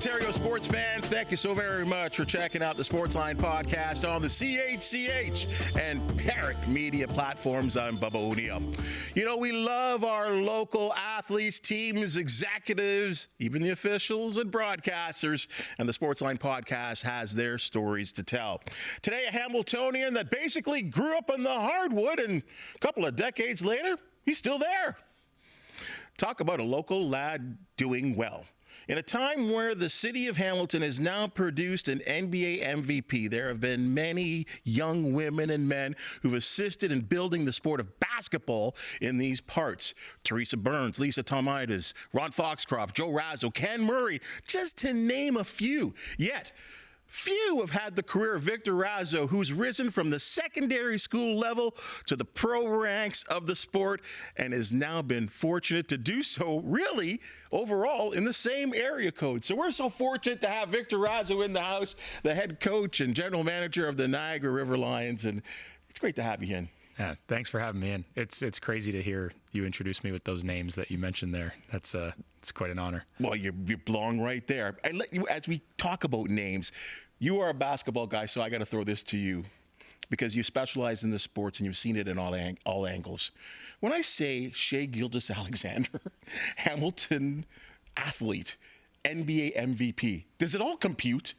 Ontario sports fans, thank you so very much for checking out the Sportsline Podcast on the CHCH and Parrot Media platforms. I'm Bubba O'Neill. You know, we love our local athletes, teams, executives, even the officials and broadcasters, and the Sportsline Podcast has their stories to tell. Today, a Hamiltonian that basically grew up in the hardwood, and a couple of decades later, he's still there. Talk about a local lad doing well. In a time where the city of Hamilton has now produced an NBA MVP, there have been many young women and men who've assisted in building the sport of basketball in these parts. Teresa Burns, Lisa Tomidas, Ron Foxcroft, Joe Raso, Ken Murray, just to name a few. Yet, few have had the career of Victor Raso, who's risen from the secondary school level to the pro ranks of the sport and has now been fortunate to do so, really, overall, in the same area code. So we're so fortunate to have Victor Raso in the house, the head coach and general manager of the Niagara River Lions, and it's great to have you in. Yeah, thanks for having me in. It's crazy to hear you introduce me with those names that you mentioned there. It's quite an honor. Well, you belong right there. And as we talk about names, you are a basketball guy, so I got to throw this to you because you specialize in the sports and you've seen it in all angles. When I say Shai Gilgeous-Alexander, Hamilton athlete, NBA MVP, does it all compute?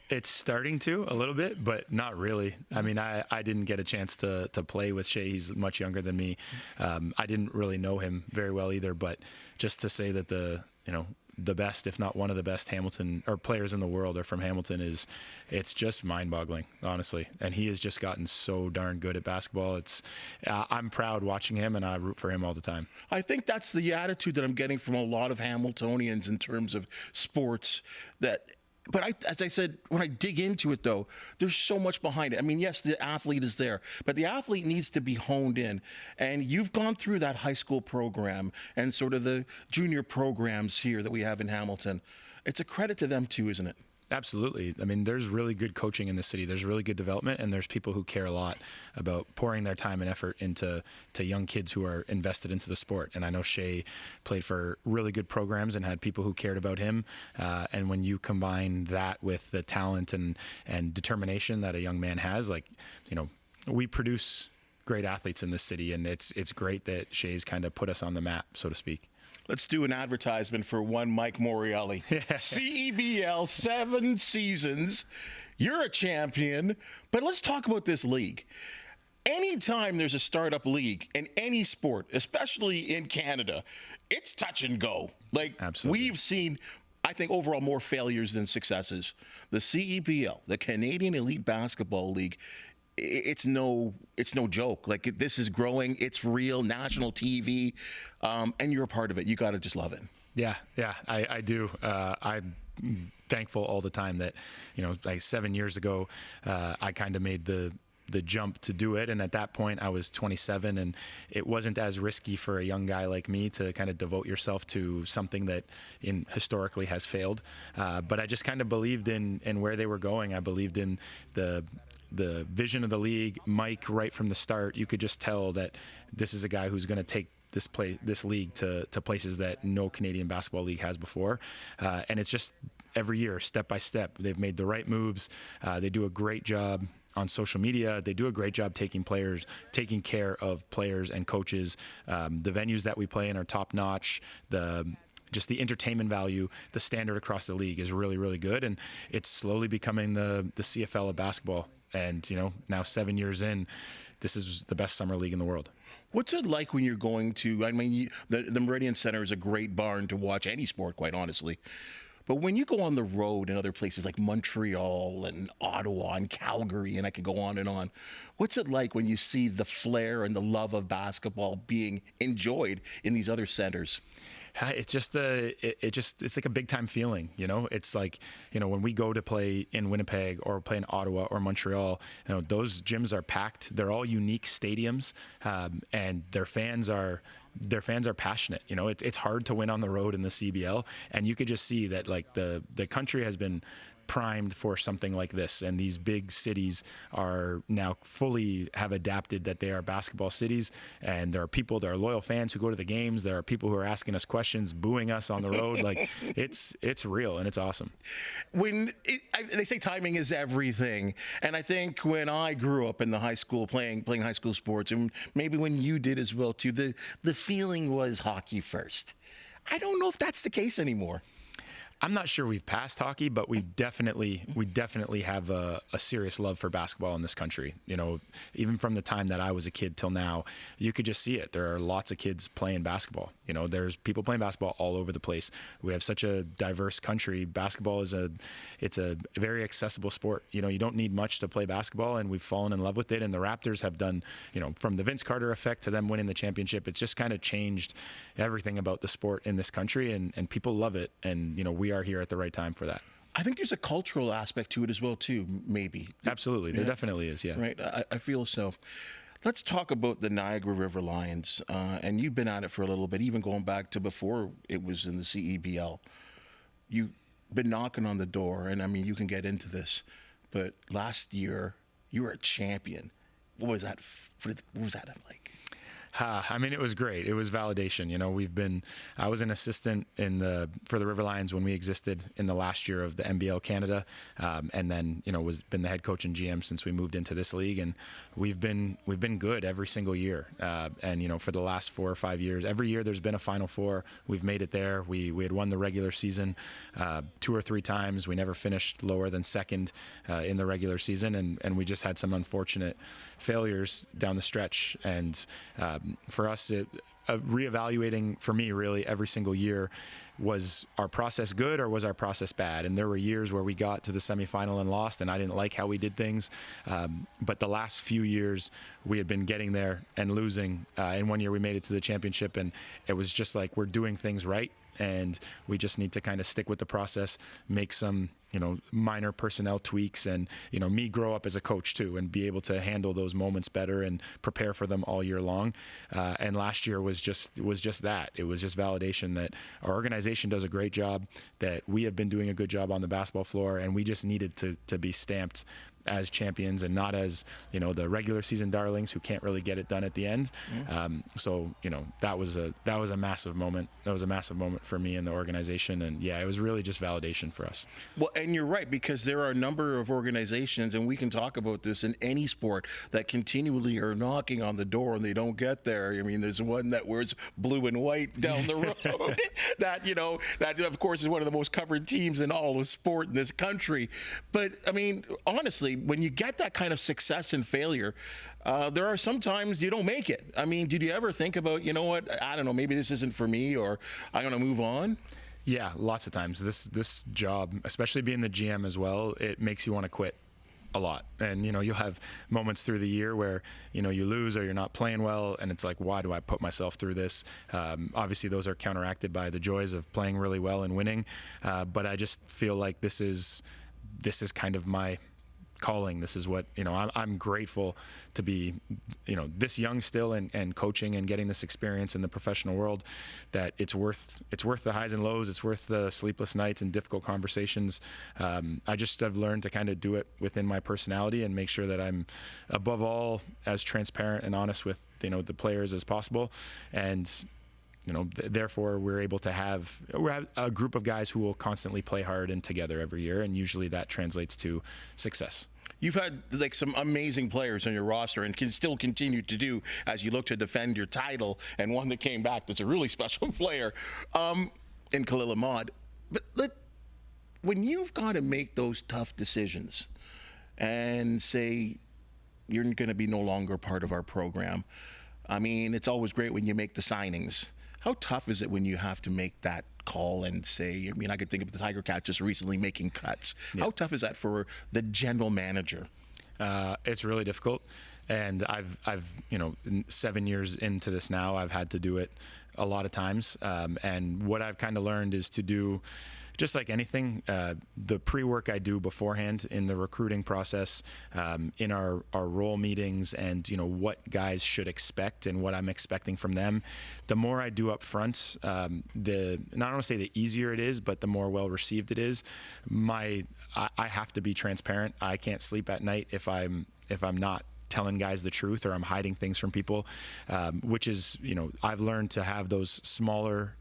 It's starting to a little bit, but not really. I mean, I didn't get a chance to play with Shai. He's much younger than me. I didn't really know him very well either, but just to say that the best, if not one of the best Hamilton or players in the world are from Hamilton it's just mind-boggling, honestly. And he has just gotten so darn good at basketball. I'm proud watching him, and I root for him all the time. I think that's the attitude that I'm getting from a lot of Hamiltonians in terms of sports. But as I said, when I dig into it, though, there's so much behind it. I mean, yes, the athlete is there, but the athlete needs to be honed in. And you've gone through that high school program and sort of the junior programs here that we have in Hamilton. It's a credit to them, too, isn't it? Absolutely. I mean, there's really good coaching in the city. There's really good development, and there's people who care a lot about pouring their time and effort into young kids who are invested into the sport. And I know Shai played for really good programs and had people who cared about him. And when you combine that with the talent and determination that a young man has, we produce great athletes in this city, and it's great that Shai's kind of put us on the map, so to speak. Let's do an advertisement for one Mike Morreale. CEBL, 7 seasons. You're a champion. But let's talk about this league. Anytime there's a startup league in any sport, especially in Canada, it's touch and go. Absolutely. We've seen, I think, overall more failures than successes. The CEBL, the Canadian Elite Basketball League, it's no joke. This is growing. It's real, national TV, and you're a part of it. You got to just love it. Yeah, I do. I'm thankful all the time that, 7 years ago, I kind of made the jump to do it. And at that point I was 27, and it wasn't as risky for a young guy like me to kind of devote yourself to something that historically has failed. But I just kind of believed in where they were going. I believed in the vision of the league. Mike, right from the start, you could just tell that this is a guy who's going to take this league to places that no Canadian basketball league has before. And it's just every year, step by step, they've made the right moves. They do a great job on social media. They do a great job taking care of players and coaches. The venues that we play in are top notch. Just the entertainment value, the standard across the league is really, really good. And it's slowly becoming the CFL of basketball. And, now 7 years in, this is the best summer league in the world. What's it like when you're going to, the Meridian Center is a great barn to watch any sport, quite honestly. But when you go on the road in other places like Montreal and Ottawa and Calgary, and I can go on and on, what's it like when you see the flair and the love of basketball being enjoyed in these other centers? It's just it's like a big time feeling, It's like, when we go to play in Winnipeg or play in Ottawa or Montreal, those gyms are packed. They're all unique stadiums, and their fans are passionate. It's hard to win on the road in the CBL, and you could just see that the country has been primed for something like this, and these big cities are now fully have adapted that they are basketball cities, and there are loyal fans who go to the games. There are people who are asking us questions, booing us on the road. Like it's real and it's awesome. They say timing is everything, and I think when I grew up in the high school playing high school sports, and maybe when you did as well too, the feeling was hockey first. I don't know if that's the case anymore. I'm not sure we've passed hockey, but we definitely have a serious love for basketball in this country. You know, even from the time that I was a kid till now, you could just see it. There are lots of kids playing basketball. You know, there's people playing basketball all over the place. We have such a diverse country. Basketball is it's a very accessible sport. You know, you don't need much to play basketball, and we've fallen in love with it. And the Raptors have done, you know, from the Vince Carter effect to them winning the championship, it's just kind of changed everything about the sport in this country, and people love it. And, you know, we are here at the right time for that. I think there's a cultural aspect to it as well too, maybe. Absolutely. There definitely is, yeah. Right, I feel so. Let's talk about the Niagara River Lions, and you've been at it for a little bit, even going back to before it was in the CEBL. You've been knocking on the door, and I mean, you can get into this, but last year you were a champion. What was that like? I mean, it was great. It was validation. You know, I was an assistant for the River Lions when we existed in the last year of the NBL Canada. And then, you know, been the head coach and GM since we moved into this league. And we've been good every single year. And, you know, for the last 4 or 5 years, every year there's been a Final Four. We've made it there. We had won the regular season 2 or 3 times. We never finished lower than second in the regular season. And we just had some unfortunate failures down the stretch. And for us, reevaluating for me really every single year, was our process good or was our process bad? And there were years where we got to the semifinal and lost, and I didn't like how we did things. But the last few years we had been getting there and losing. And one year we made it to the championship, and it was just like, we're doing things right, and we just need to kind of stick with the process, make some, you know, minor personnel tweaks, and, you know, me grow up as a coach too, and be able to handle those moments better and prepare for them all year long. And last year was just that. It was just validation that our organization does a great job, that we have been doing a good job on the basketball floor, and we just needed to be stamped as champions and not as, you know, the regular season darlings who can't really get it done at the end. So, you know, that was a massive moment. That was a massive moment for me and the organization. And yeah, it was really just validation for us. Well, and you're right, because there are a number of organizations, and we can talk about this in any sport, that continually are knocking on the door and they don't get there. I mean, there's one that wears blue and white down the road that, you know, that of course is one of the most covered teams in all of sport in this country. But I mean, honestly, when you get that kind of success and failure, there are some times you don't make it. I mean, did you ever think about, you know what, I don't know, maybe this isn't for me, or I'm going to move on? Yeah, lots of times. This job, especially being the GM as well, it makes you want to quit a lot. And, you know, you'll have moments through the year where, you know, you lose or you're not playing well, and it's like, why do I put myself through this? Obviously, those are counteracted by the joys of playing really well and winning. But I just feel like this is kind of my calling. This is what, you know, I'm grateful to be, you know, this young still and coaching and getting this experience in the professional world, that it's worth the highs and lows. It's worth the sleepless nights and difficult conversations. I just have learned to kind of do it within my personality and make sure that I'm above all as transparent and honest with, you know, the players as possible. And, you know, therefore we're able to have a group of guys who will constantly play hard and together every year, and usually that translates to success. You've had like some amazing players on your roster, and can still continue to do as you look to defend your title, and one that came back that's a really special player in Khalil Ahmad. But when you've got to make those tough decisions and say you're going to be no longer part of our program, I mean, it's always great when you make the signings. How tough is it when you have to make that call and say, I mean, I could think of the Tiger Cats just recently making cuts. Yeah. How tough is that for the general manager? It's really difficult. And I've, you know, 7 years into this now, I've had to do it a lot of times. And what I've kind of learned is to just like anything, the pre-work I do beforehand in the recruiting process, in our role meetings, and what guys should expect and what I'm expecting from them, the more I do up front, not want to say the easier it is, but the more well received it is. I have to be transparent. I can't sleep at night if I'm not telling guys the truth, or I'm hiding things from people, which is, I've learned to have those smaller,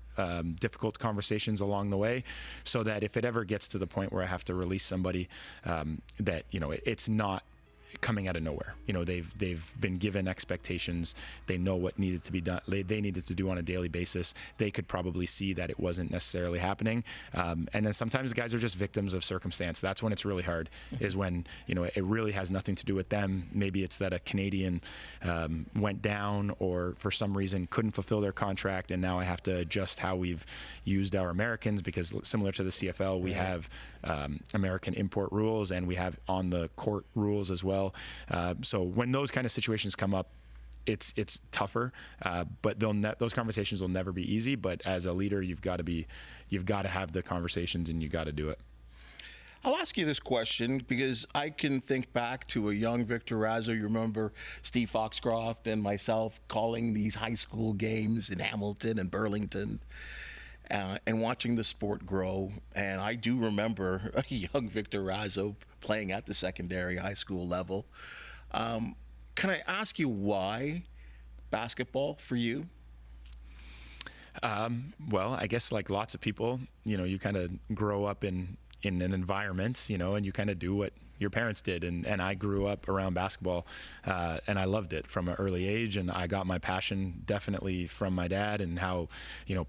difficult conversations along the way, so that if it ever gets to the point where I have to release somebody, that, it's not coming out of nowhere. They've been given expectations. They know what needed to be done. They needed to do on a daily basis. They could probably see that it wasn't necessarily happening. And then sometimes guys are just victims of circumstance. That's when it's really hard, is when, it really has nothing to do with them. Maybe it's that a Canadian went down, or for some reason couldn't fulfill their contract, and now I have to adjust how we've used our Americans, because similar to the CFL, we have American import rules, and we have on the court rules as well. So when those kind of situations come up, it's tougher, but those conversations will never be easy. But as a leader, you've got to have the conversations, and you got to do it. I'll ask you this question because I can think back to a young Victor Raso. You remember Steve Foxcroft and myself calling these high school games in Hamilton and Burlington, and watching the sport grow. And I do remember a young Victor Raso playing at the secondary high school level. Can I ask you why basketball for you? Well, I guess like lots of people, you kind of grow up in an environment, and you kind of do what your parents did. And I grew up around basketball, and I loved it from an early age. And I got my passion definitely from my dad, and how,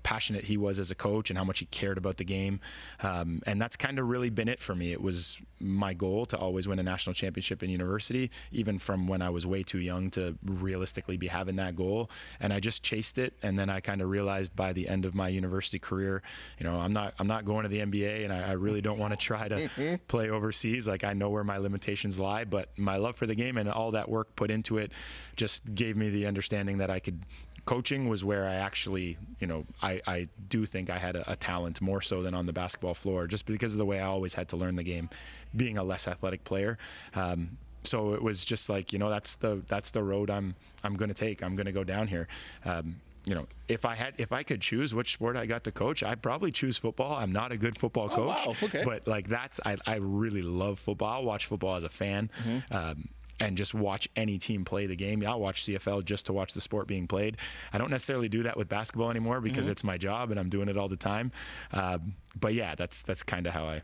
passionate he was as a coach, and how much he cared about the game. And that's kind of really been it for me. It was my goal to always win a national championship in university, even from when I was way too young to realistically be having that goal. And I just chased it. And then I kind of realized by the end of my university career, I'm not going to the NBA, and I really don't want to try to play overseas. Like, I know where my limitations lie, but my love for the game and all that work put into it just gave me the understanding that coaching was where I actually, I do think I had a talent more so than on the basketball floor, just because of the way I always had to learn the game, being a less athletic player. So it was just like, that's the road I'm going to take. I'm going to go down here. If I could choose which sport I got to coach, I'd probably choose football. I'm not a good football coach, wow. Okay. But like I really love football. I'll watch football as a fan. And just watch any team play the game. I'll watch CFL just to watch the sport being played. I don't necessarily do that with basketball anymore because it's my job and I'm doing it all the time. But yeah, that's kind of how I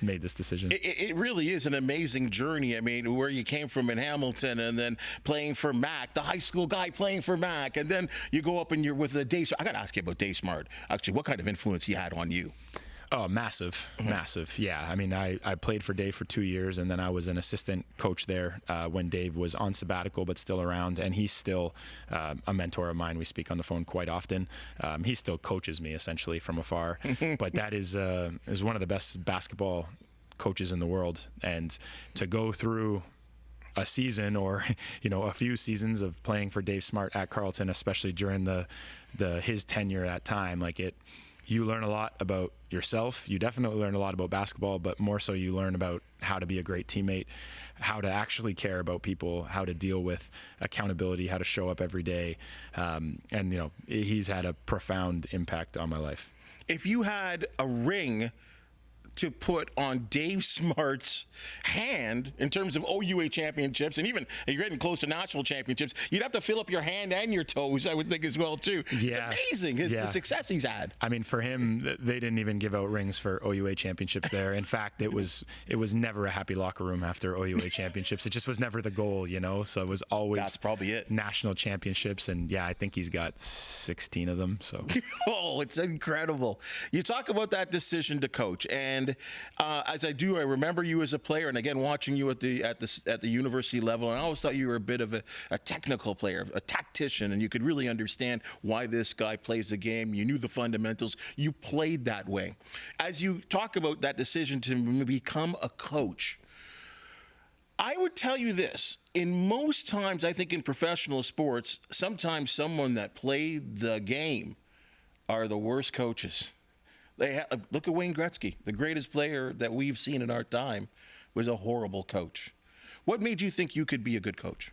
made this decision. It really is an amazing journey. I mean, where you came from in Hamilton, and then playing for Mac, the high school guy playing for Mac, and then you go up and you're with Dave. I got to ask you about Dave Smart. Actually, what kind of influence he had on you? Oh, massive. Yeah. I mean, I played for Dave for 2 years, and then I was an assistant coach there when Dave was on sabbatical but still around, and he's still a mentor of mine. We speak on the phone quite often. He still coaches me essentially from afar, but that is one of the best basketball coaches in the world. And to go through a season or a few seasons of playing for Dave Smart at Carleton, especially during his tenure at time, you learn a lot about yourself. You definitely learn a lot about basketball, but more so you learn about how to be a great teammate, how to actually care about people, how to deal with accountability, how to show up every day. And he's had a profound impact on my life. If you had a ring to put on Dave Smart's hand in terms of OUA championships, and even you're getting close to national championships, you'd have to fill up your hand and your toes, I would think, as well too. Yeah. It's amazing the success he's had. I mean, for him, they didn't even give out rings for OUA championships there. In fact, it was never a happy locker room after OUA championships. It just was never the goal, so it was always that's probably it. National championships. And yeah, I think he's got 16 of them. So oh, it's incredible. You talk about that decision to coach, and as I do, I remember you as a player, and again watching you at the university level, and I always thought you were a bit of a technical player, a tactician, and you could really understand why this guy plays the game. You knew the fundamentals. You played that way. As you talk about that decision to become a coach, I would tell you this. In most times, I think in professional sports, sometimes someone that played the game are the worst coaches. Look at Wayne Gretzky, the greatest player that we've seen in our time, was a horrible coach. What made you think you could be a good coach?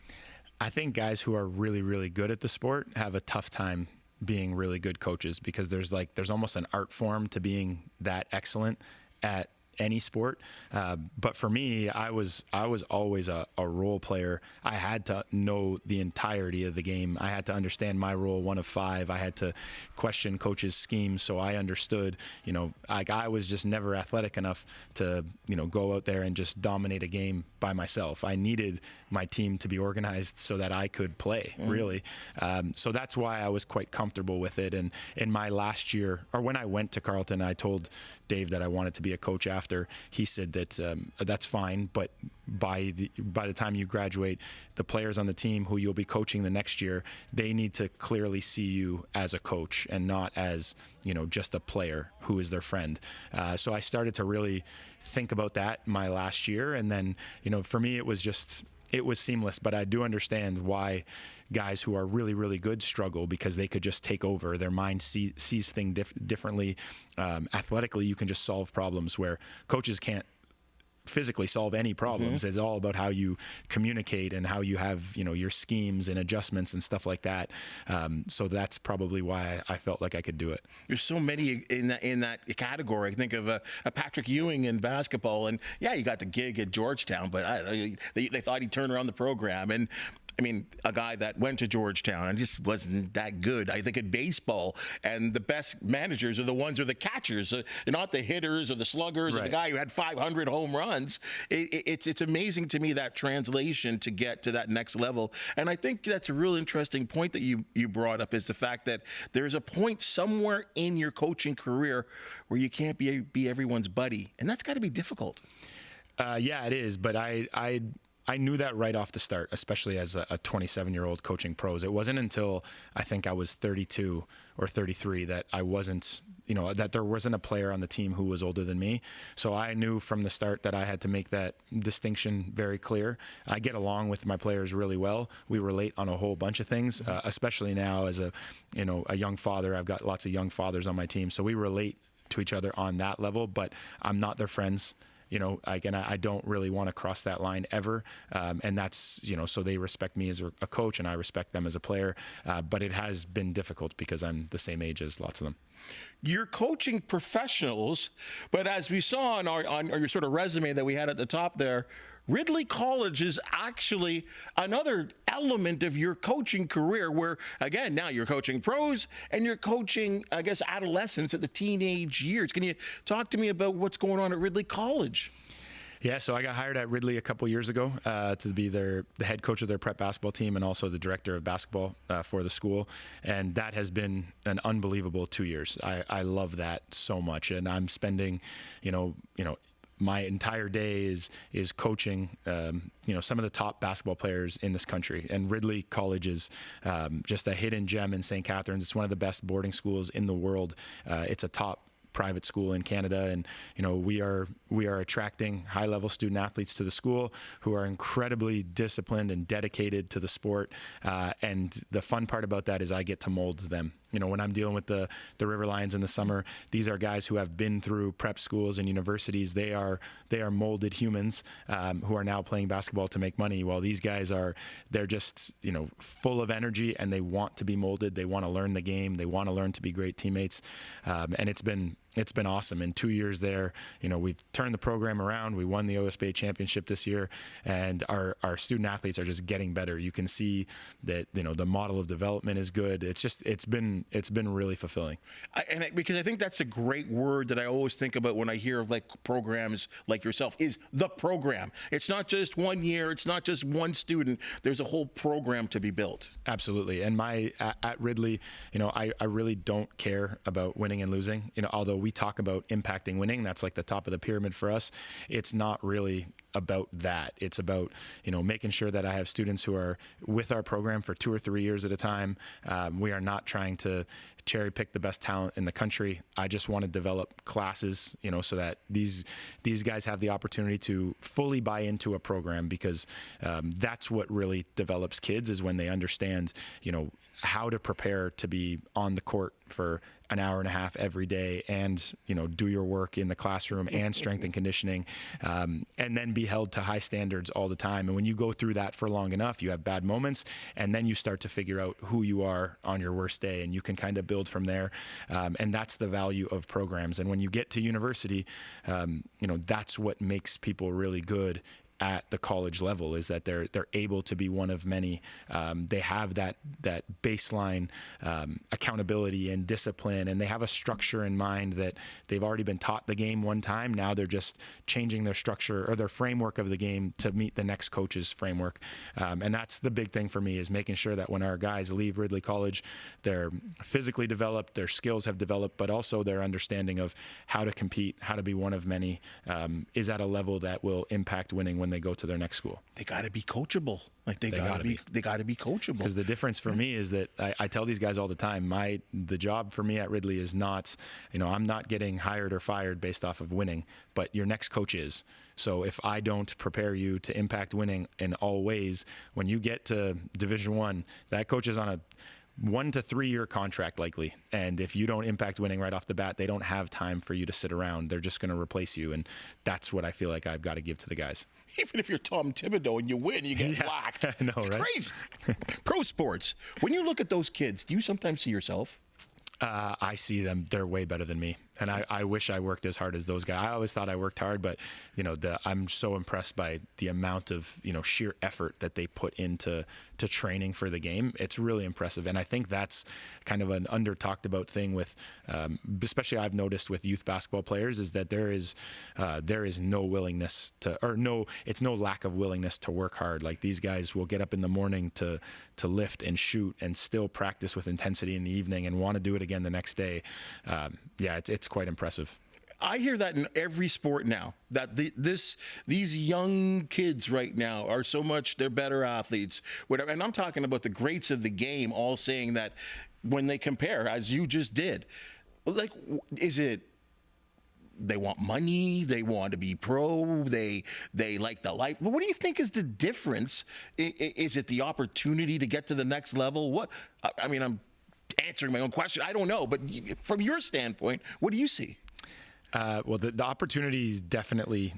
I think guys who are really, really good at the sport have a tough time being really good coaches, because there's almost an art form to being that excellent at any sport. But for me, I was always a role player. I had to know the entirety of the game. I had to understand my role, 1 of 5. I had to question coaches' schemes, so I understood, I was just never athletic enough to, go out there and just dominate a game by myself. I needed my team to be organized so that I could play, really. So that's why I was quite comfortable with it. And in my last year, or when I went to Carleton, I told Dave that I wanted to be a coach after. He said that that's fine, but by the time you graduate, the players on the team who you'll be coaching the next year, they need to clearly see you as a coach and not as just a player who is their friend. So I started to really think about that my last year, and then for me it was seamless. But I do understand why guys who are really, really good struggle, because they could just take over. Their mind sees things differently. Athletically, you can just solve problems where coaches can't physically solve any problems. It's all about how you communicate and how you have your schemes and adjustments and stuff like that. So that's probably why I felt like I could do it. There's so many in that category. I think of a Patrick Ewing in basketball, and he got the gig at Georgetown, but they thought he'd turn around the program. And a guy that went to Georgetown and just wasn't that good. I think in baseball, and the best managers are the ones who are the catchers, not the hitters or the sluggers, right, or the guy who had 500 home runs. It's amazing to me, that translation to get to that next level. And I think that's a real interesting point that you brought up, is the fact that there's a point somewhere in your coaching career where you can't be everyone's buddy, and that's got to be difficult. Yeah, it is. But I knew that right off the start, especially as a 27-year-old coaching pros. It wasn't until I think I was 32 or 33 that I wasn't, that there wasn't a player on the team who was older than me. So I knew from the start that I had to make that distinction very clear. I get along with my players really well. We relate on a whole bunch of things, especially now as a young father. I've got lots of young fathers on my team, so we relate to each other on that level, but I'm not their friends. I don't really want to cross that line ever. And that's, so they respect me as a coach and I respect them as a player. But it has been difficult because I'm the same age as lots of them. You're coaching professionals, but as we saw on your sort of resume that we had at the top there, Ridley College is actually another element of your coaching career where, again, now you're coaching pros and you're coaching, I guess, adolescents at the teenage years. Can you talk to me about what's going on at Ridley College? Yeah, so I got hired at Ridley a couple years ago to be the head coach of their prep basketball team and also the director of basketball for the school. And that has been an unbelievable 2 years. I love that so much. And I'm spending, my entire day is coaching, some of the top basketball players in this country. And Ridley College is just a hidden gem in St. Catharines. It's one of the best boarding schools in the world. It's a top private school in Canada, and we are attracting high-level student athletes to the school who are incredibly disciplined and dedicated to the sport. And the fun part about that is I get to mold them. When I'm dealing with the River Lions in the summer, these are guys who have been through prep schools and universities. They are molded humans who are now playing basketball to make money. While these guys they're just full of energy and they want to be molded. They want to learn the game. They want to learn to be great teammates. And it's been awesome. In 2 years there, we've turned the program around. We won the OSBA championship this year, and our student athletes are just getting better. You can see that the model of development is good. It's been really fulfilling. Because I think that's a great word that I always think about when I hear of programs like yourself, is the program. It's not just 1 year. It's not just one student. There's a whole program to be built. Absolutely. And at Ridley, I really don't care about winning and losing. Although we talk about impacting winning, that's like the top of the pyramid for us. It's not really about that. It's about, making sure that I have students who are with our program for 2 or 3 years at a time. We are not trying to cherry pick the best talent in the country. I just want to develop classes, so that these guys have the opportunity to fully buy into a program, because that's what really develops kids, is when they understand, how to prepare to be on the court for an hour and a half every day, and do your work in the classroom and strength and conditioning, and then be held to high standards all the time. And when you go through that for long enough, you have bad moments, and then you start to figure out who you are on your worst day, and you can kind of build from there. And that's the value of programs. And when you get to university, that's what makes people really good at the college level, is that they're able to be one of many. They have that baseline accountability and discipline, and they have a structure in mind that they've already been taught the game one time. Now they're just changing their structure or their framework of the game to meet the next coach's framework. And that's the big thing for me, is making sure that when our guys leave Ridley College, they're physically developed, their skills have developed, but also their understanding of how to compete, how to be one of many, is at a level that will impact winning when they go to their next school. They got to be coachable. Like they got to be coachable. Because the difference for me is that I tell these guys all the time, the job for me at Ridley is not, I'm not getting hired or fired based off of winning, but your next coach is. So if I don't prepare you to impact winning in all ways, when you get to Division I, that coach is on a 1 to 3 year contract likely. And if you don't impact winning right off the bat, they don't have time for you to sit around. They're just going to replace you. And that's what I feel like I've got to give to the guys. Even if you're Tom Thibodeau and you win, you get whacked. I know, it's right? Crazy. Pro sports. When you look at those kids, do you sometimes see yourself? I see them. They're way better than me. And I wish I worked as hard as those guys. I always thought I worked hard, but I'm so impressed by the amount of sheer effort that they put into training for the game. It's really impressive, and I think that's kind of an under talked about thing with, especially I've noticed with youth basketball players, is that there is no willingness to, or it's no lack of willingness to work hard. Like, these guys will get up in the morning to lift and shoot and still practice with intensity in the evening and want to do it again the next day. It's quite impressive. I hear that in every sport now, that these young kids right now are so much, they're better athletes, whatever. And I'm talking about the greats of the game, all saying that when they compare, as you just did, like, is it they want money, they want to be pro, they like the life? But what do you think is the difference? Is it the opportunity to get to the next level? I mean, I'm answering my own question. I don't know, but from your standpoint, what do you see? Well, the opportunity is definitely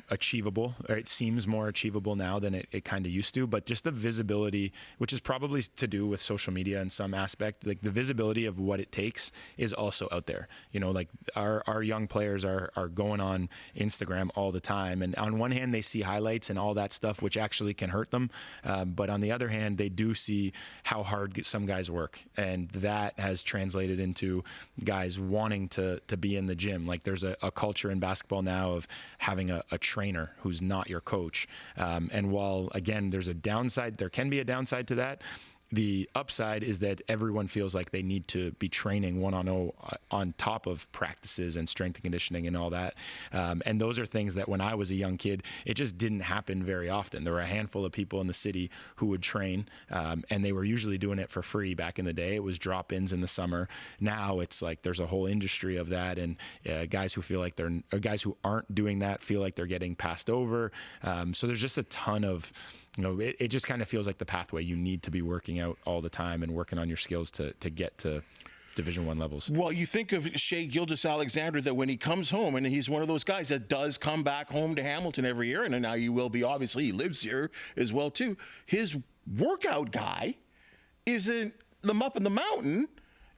achievable, or it seems more achievable now than it kind of used to, but just the visibility, which is probably to do with social media in some aspect, like the visibility of what it takes is also out there. Like our young players are going on Instagram all the time, and on one hand they see highlights and all that stuff, which actually can hurt them, but on the other hand they do see how hard some guys work, and that has translated into guys wanting to be in the gym. Like, there's a culture in basketball now of having a trainer who's not your coach. And while, again, there can be a downside to that, the upside is that everyone feels like they need to be training one-on-one on top of practices and strength and conditioning and all that. And those are things that when I was a young kid, it just didn't happen very often. There were a handful of people in the city who would train, and they were usually doing it for free back in the day. It was drop-ins in the summer. Now it's like there's a whole industry of that, and guys who aren't doing that feel like they're getting passed over. So there's just a ton of it just kind of feels like the pathway. You need to be working out all the time and working on your skills to get to Division I levels. Well, you think of Shai Gilgeous-Alexander, that when he comes home, and he's one of those guys that does come back home to Hamilton every year, and now you will be, obviously, he lives here as well, too. His workout guy isn't up in the mountain,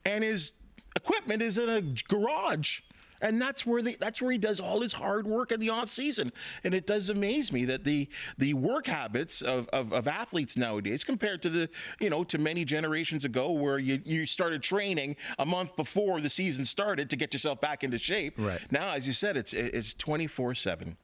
and his equipment is in a garage. And that's where he does all his hard work in the off season. And it does amaze me that the work habits of athletes nowadays, compared to to many generations ago, where you started training a month before the season started to get yourself back into shape. Right. Now, as you said, it's 24/7.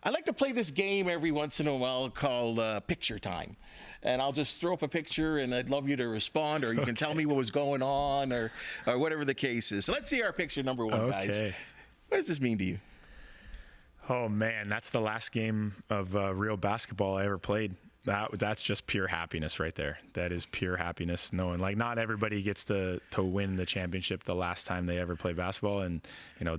I like to play this game every once in a while called Picture Time. And I'll just throw up a picture, and I'd love you to respond, or you can tell me what was going on, or whatever the case is. So let's see our picture number one, guys. What does this mean to you? Oh man, that's the last game of real basketball I ever played. That's just pure happiness right there. That is pure happiness, knowing like not everybody gets to win the championship the last time they ever play basketball, and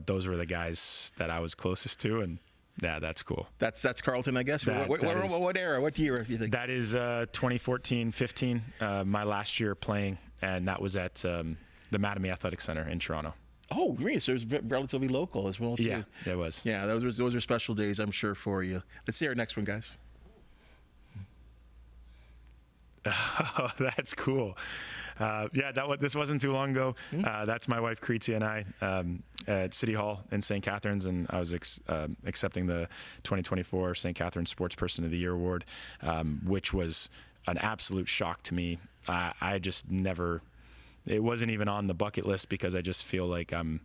those were the guys that I was closest to, and yeah, that's cool. That's Carleton, I guess. What era? What year do you think? That is 2014-15, my last year playing, and that was at the Mattamy Athletic Center in Toronto. Oh, really? So it was relatively local as well, too. Yeah, it was. Yeah, those are special days, I'm sure, for you. Let's see our next one, guys. Oh, that's cool. This wasn't too long ago. That's my wife, Creetia, and I at City Hall in St. Catharines, and I was accepting the 2024 St. Catharines Sports Person of the Year award, which was an absolute shock to me. I just never... It wasn't even on the bucket list because I just feel like I'm,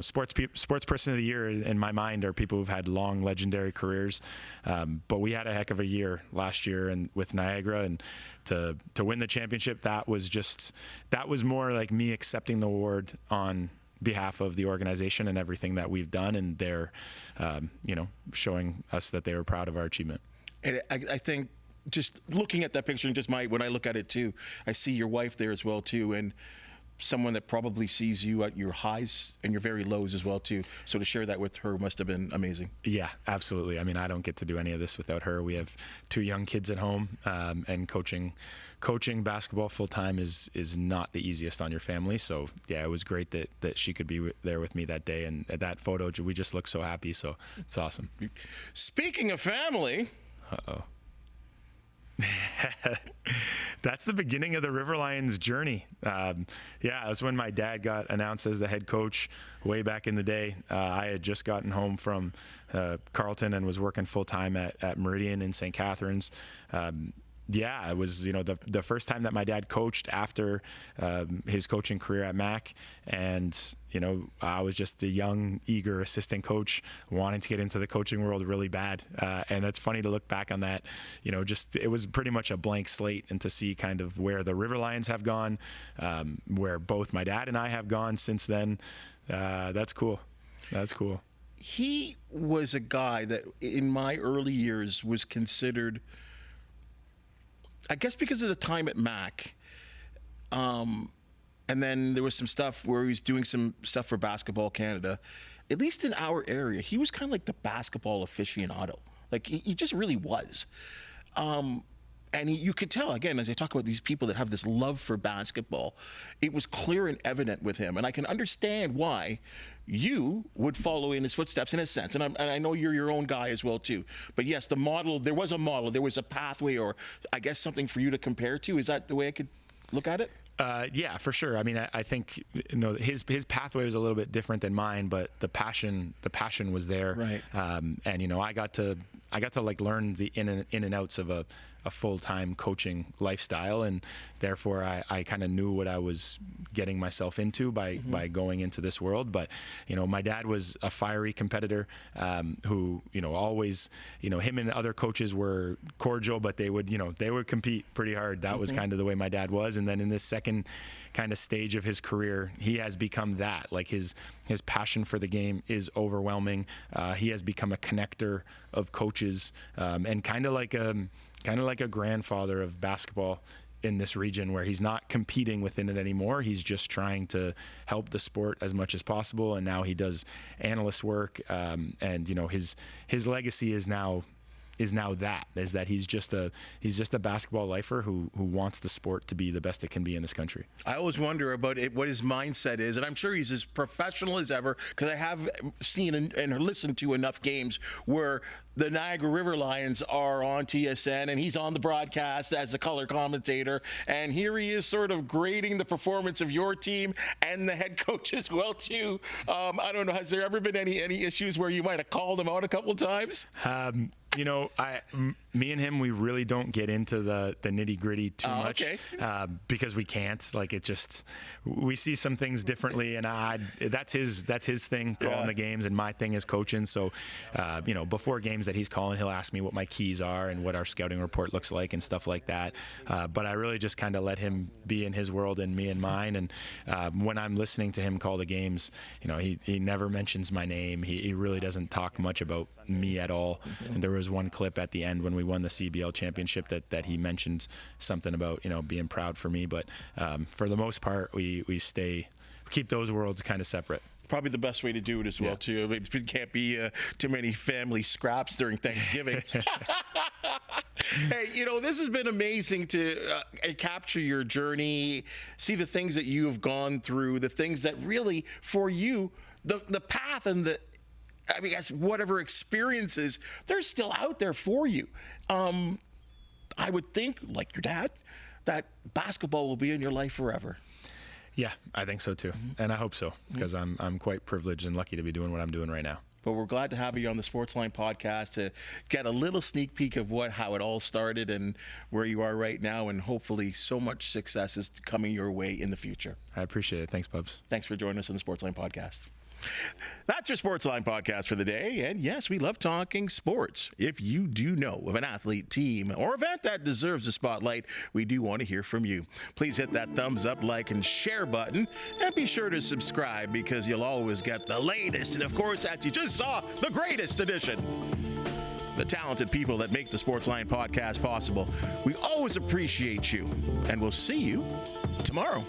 sports person of the year in my mind are people who've had long legendary careers. But we had a heck of a year last year and with Niagara, and to win the championship, that was more like me accepting the award on behalf of the organization and everything that we've done, and they're, showing us that they were proud of our achievement. And I think, just looking at that picture, and when I look at it too, I see your wife there as well too, and someone that probably sees you at your highs and your very lows as well too. So to share that with her must have been amazing. Yeah, absolutely. I mean, I don't get to do any of this without her. We have 2 young kids at home, and coaching basketball full time is not the easiest on your family. So yeah, it was great that she could be there with me that day, and at that photo we just look so happy. So it's awesome. Speaking of family. Uh-oh. That's the beginning of the River Lions journey. That's when my dad got announced as the head coach way back in the day. I had just gotten home from Carleton and was working full time at Meridian in St. Catharines. It was the first time that my dad coached after his coaching career at Mac, and I was just a young, eager assistant coach wanting to get into the coaching world really bad. And it's funny to look back on that. It was pretty much a blank slate, and to see kind of where the River Lions have gone, where both my dad and I have gone since then. That's cool. That's cool. He was a guy that in my early years was considered, I guess because of the time at Mac, and then there was some stuff where he was doing some stuff for Basketball Canada. At least in our area, he was kind of like the basketball aficionado. Like he just really was. And you could tell, again, as I talk about these people that have this love for basketball, it was clear and evident with him. And I can understand why you would follow in his footsteps in a sense. And I know you're your own guy as well, too. But yes, there was a model, there was a pathway, or I guess something for you to compare to. Is that the way I could look at it? Yeah, for sure. I mean, I think his pathway was a little bit different than mine, but the passion was there. Right. And I got to like learn the in and outs of a full-time coaching lifestyle, and therefore I kind of knew what I was getting myself into by going into this world. But my dad was a fiery competitor, who always him and other coaches were cordial, but they would compete pretty hard. That was kind of the way my dad was. And then in this second kind of stage of his career, he has become that. Like his passion for the game is overwhelming. He has become a connector of coaches, and kind of like a grandfather of basketball in this region, where he's not competing within it anymore. He's just trying to help the sport as much as possible. And now he does analyst work. And his legacy is now that he's just a basketball lifer who wants the sport to be the best it can be in this country. I always wonder about what his mindset is, and I'm sure he's as professional as ever, because I have seen and listened to enough games where the Niagara River Lions are on TSN and he's on the broadcast as a color commentator, and here he is sort of grading the performance of your team and the head coach as well too. I don't know, has there ever been any issues where you might have called him out a couple of times? Me and him, we really don't get into the nitty gritty too much because we can't. Like we see some things differently, and that's his thing, calling the games, and my thing is coaching. So, before games that he's calling, he'll ask me what my keys are and what our scouting report looks like and stuff like that. But I really just kind of let him be in his world and me in mine. And when I'm listening to him call the games, he never mentions my name. He really doesn't talk much about me at all. And there was one clip at the end when we won the CEBL championship that he mentioned something about being proud for me. But for the most part, we keep those worlds kind of separate. Probably the best way to do it as well, too. I mean, it can't be too many family scraps during Thanksgiving. Hey, this has been amazing to capture your journey, see the things that you have gone through, the things that really, for you, the path and whatever experiences, they're still out there for you. I would think, like your dad, that basketball will be in your life forever. Yeah, I think so too, and I hope so, because I'm quite privileged and lucky to be doing what I'm doing right now. But we're glad to have you on the Sportsline podcast to get a little sneak peek of how it all started and where you are right now, and hopefully so much success is coming your way in the future. I appreciate it. Thanks, Bubs. Thanks for joining us on the Sportsline podcast. That's your Sportsline podcast for the day. And yes, we love talking sports. If you do know of an athlete, team, or event that deserves a spotlight, we do want to hear from you. Please hit that thumbs up, like, and share button. And be sure to subscribe, because you'll always get the latest. And of course, as you just saw, the greatest edition. The talented people that make the Sportsline podcast possible. We always appreciate you. And we'll see you tomorrow.